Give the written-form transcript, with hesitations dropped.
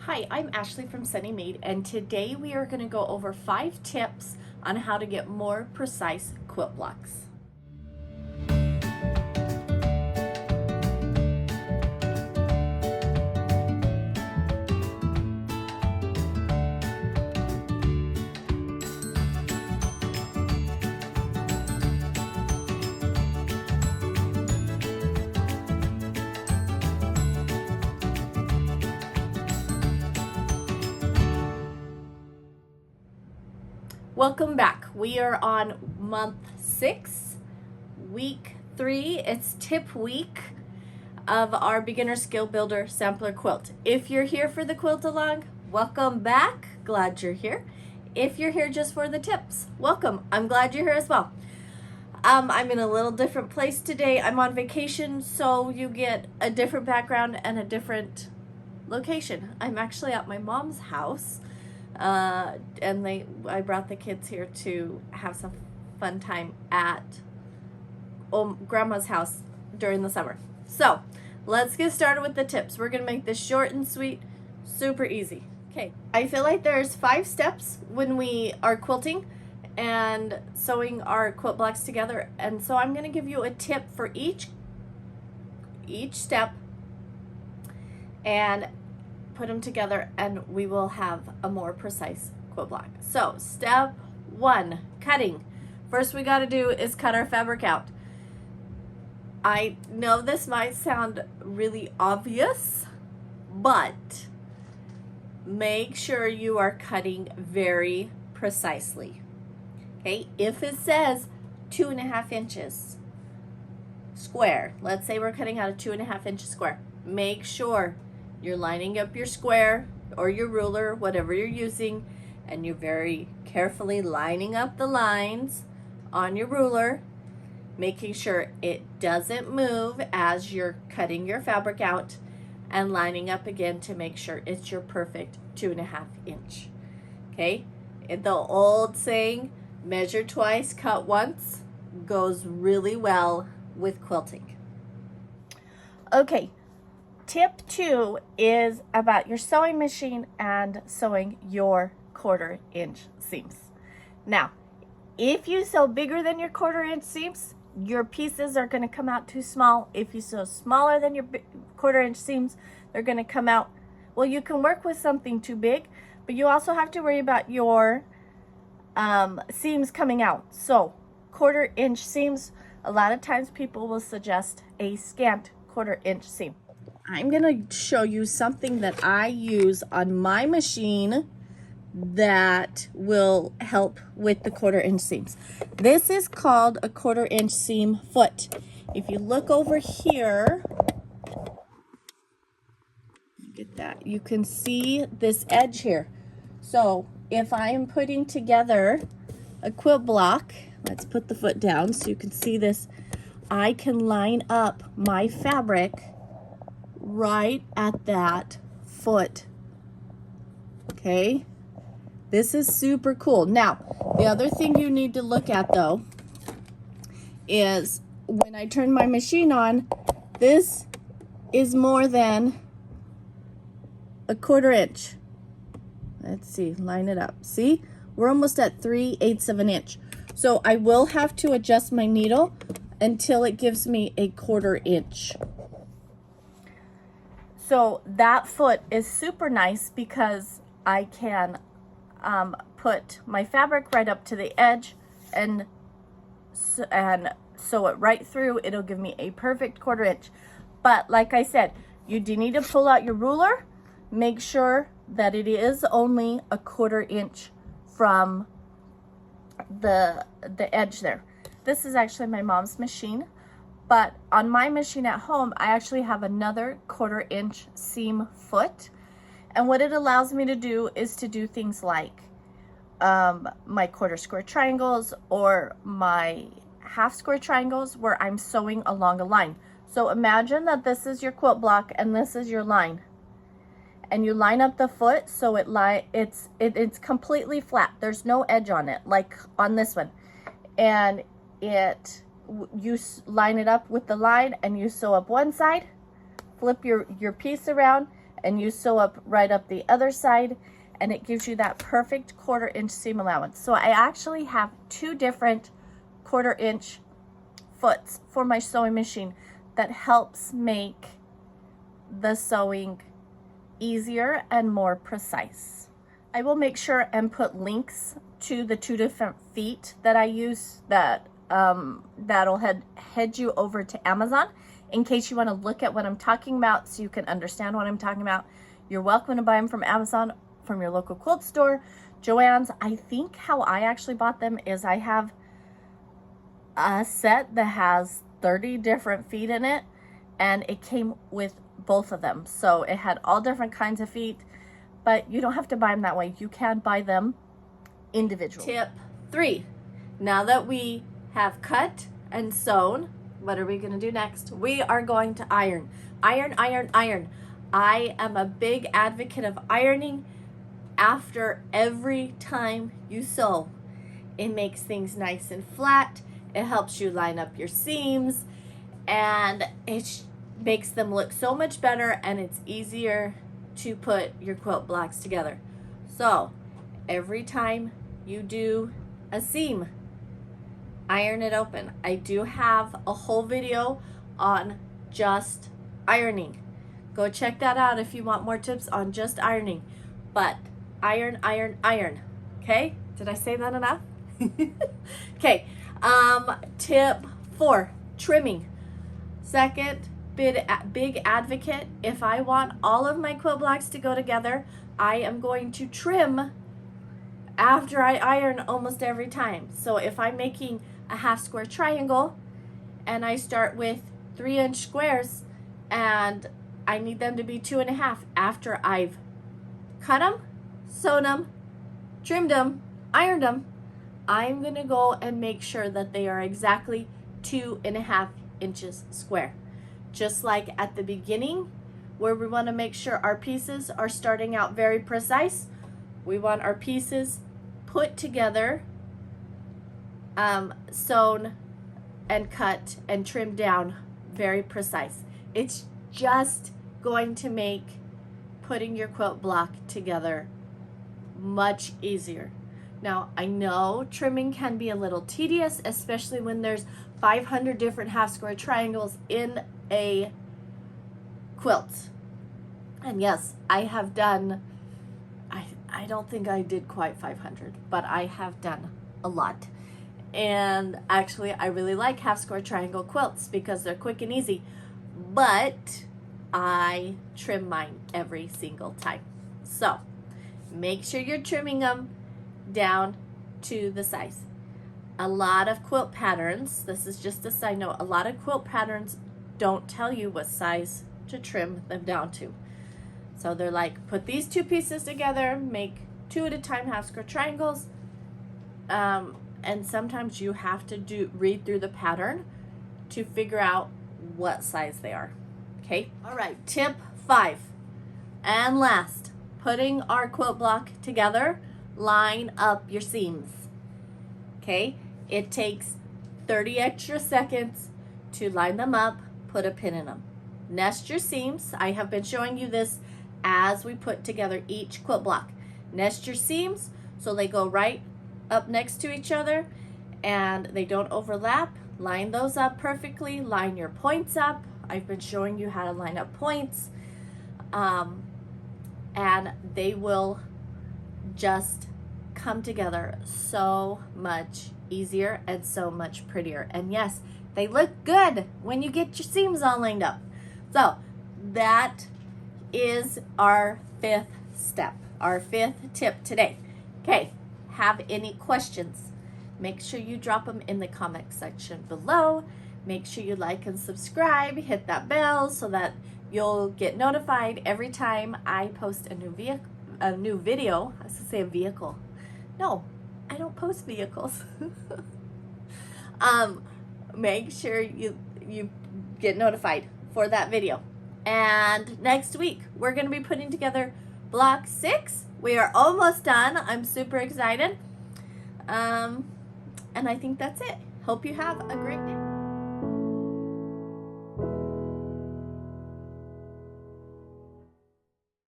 Hi, I'm Ashley from Sunny Maid, and today we are going to go over 5 tips on how to get more precise quilt blocks. Welcome back. We are on month 6, week 3. It's tip week of our beginner skill builder sampler quilt. If you're here for the quilt along, welcome back. Glad you're here. If you're here just for the tips, welcome. I'm glad you're here as well. I'm in a little different place today. I'm on vacation, so you get a different background and a different location. I'm actually at my mom's house. And I brought the kids here to have some fun time at grandma's house during the summer. So let's get started with the tips. We're gonna make this short and sweet, super easy. Okay, I feel like there's 5 steps when we are quilting and sewing our quilt blocks together, and so I'm gonna give you a tip for each step and put them together, and we will have a more precise quilt block. So step 1, cutting. First we got to do is cut our fabric out. I know this might sound really obvious, but make sure you are cutting very precisely. Okay, if it says 2.5 inches square, let's say we're cutting out a 2.5 inch square, make sure you're lining up your square or your ruler, whatever you're using, and you're very carefully lining up the lines on your ruler, making sure it doesn't move as you're cutting your fabric out, and lining up again to make sure it's your perfect 2.5 inch. Okay, the old saying, measure twice, cut once, goes really well with quilting. Okay. Tip 2 is about your sewing machine and sewing your 1/4 inch seams. Now, if you sew bigger than your 1/4 inch seams, your pieces are going to come out too small. If you sew smaller than your 1/4 inch seams, they're going to come out, well, you can work with something too big, but you also have to worry about your seams coming out. So 1/4 inch seams, a lot of times people will suggest a scant 1/4 inch seam. I'm going to show you something that I use on my machine that will help with the 1/4 inch seams. This is called a 1/4 inch seam foot. If you look over here, get that, you can see this edge here. So if I am putting together a quilt block, let's put the foot down so you can see this, I can line up my fabric right at that foot. Okay, this is super cool. Now, the other thing you need to look at though is when I turn my machine on, this is more than a 1/4 inch. Let's see, line it up. See, we're almost at 3/8 of an inch. So I will have to adjust my needle until it gives me a 1/4 inch. So that foot is super nice because I can put my fabric right up to the edge and sew it right through. It'll give me a perfect 1/4 inch. But like I said, you do need to pull out your ruler. Make sure that it is only a 1/4 inch from the edge there. This is actually my mom's machine. But on my machine at home, I actually have another 1/4 inch seam foot. And what it allows me to do is to do things like my 1/4 square triangles or my 1/2 square triangles where I'm sewing along a line. So imagine that this is your quilt block and this is your line. And you line up the foot so it's completely flat. There's no edge on it like on this one. And you line it up with the line and you sew up one side, flip your piece around, and you sew up right up the other side, and it gives you that perfect 1/4 inch seam allowance. So I actually have 2 different 1/4 inch foots for my sewing machine that helps make the sewing easier and more precise. I will make sure and put links to the 2 different feet that I use that that'll head you over to Amazon in case you want to look at what I'm talking about so you can understand what I'm talking about. You're welcome to buy them from Amazon, from your local quilt store, Joann's. I think how I actually bought them is I have a set that has 30 different feet in it, and it came with both of them. So it had all different kinds of feet, but you don't have to buy them that way. You can buy them individually. Tip 3. Now that we have cut and sewn, what are we going to do next? We are going to iron. Iron, iron, iron. I am a big advocate of ironing after every time you sew. It makes things nice and flat. It helps you line up your seams, and it makes them look so much better, and it's easier to put your quilt blocks together. So every time you do a seam, iron it open. I do have a whole video on just ironing. Go check that out if you want more tips on just ironing. But iron, iron, iron. Okay? Did I say that enough? Okay. Tip 4, trimming. Second, big advocate. If I want all of my quilt blocks to go together, I am going to trim after I iron almost every time. So if I'm making a 1/2 square triangle and I start with 3-inch squares and I need them to be 2.5 after I've cut them, sewn them, trimmed them, ironed them, I'm going to go and make sure that they are exactly 2.5 inches square. Just like at the beginning, where we want to make sure our pieces are starting out very precise, we want our pieces put together, sewn and cut and trimmed down very precise. It's just going to make putting your quilt block together much easier. Now, I know trimming can be a little tedious, especially when there's 500 different 1/2 square triangles in a quilt. And yes, I have done, I don't think I did quite 500, but I have done a lot. And actually, I really like 1/2 square triangle quilts because they're quick and easy, but I trim mine every single time. So make sure you're trimming them down to the size. A lot of quilt patterns, this is just a side note, a lot of quilt patterns don't tell you what size to trim them down to. So they're like, put these 2 pieces together, make 2 at a time 1/2 square triangles, and sometimes you have to read through the pattern to figure out what size they are. Okay, all right, tip 5 and last, putting our quilt block together, line up your seams. Okay, it takes 30 extra seconds to line them up, put a pin in them. Nest your seams. I have been showing you this as we put together each quilt block. Nest your seams so they go right up next to each other and they don't overlap. Line those up perfectly. Line your points up. I've been showing you how to line up points, and they will just come together so much easier and so much prettier. And yes, they look good when you get your seams all lined up. So that is our 5th step, our 5th tip today. Okay, have any questions? Make sure you drop them in the comment section below. Make sure you like and subscribe, hit that bell so that you'll get notified every time I post a new video. I was gonna say a vehicle. No, I don't post vehicles. Make sure you get notified for that video. And next week, we're going to be putting together block 6. We are almost done. I'm super excited. And I think that's it. Hope you have a great day.